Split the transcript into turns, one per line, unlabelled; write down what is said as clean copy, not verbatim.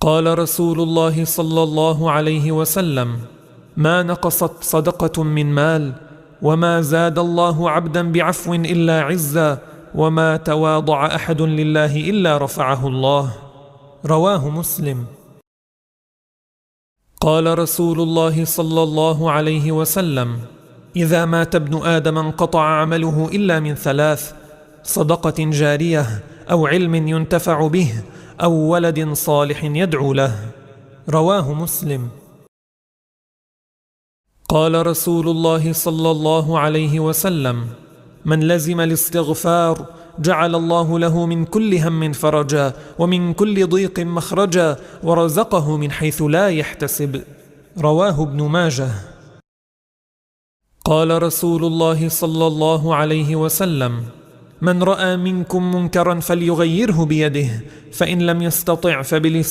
قال رسول الله صلى الله عليه وسلم: ما نقصت صدقة من مال، وما زاد الله عبدا بعفو إلا عزا، وما تواضع أحد لله إلا رفعه الله. رواه مسلم. قال رسول الله صلى الله عليه وسلم: إذا مات ابن آدم انقطع عمله إلا من ثلاث: صدقة جارية، أو علم ينتفع به، أو ولد صالح يدعو له. رواه مسلم. قال رسول الله صلى الله عليه وسلم: من لزم الاستغفار جعل الله له من كل هم فرجا، ومن كل ضيق مخرجا، ورزقه من حيث لا يحتسب. رواه ابن ماجه. قال رسول الله صلى الله عليه وسلم: من رأى منكم منكرا فليغيره بيده، فإن لم يستطع فبلسانه،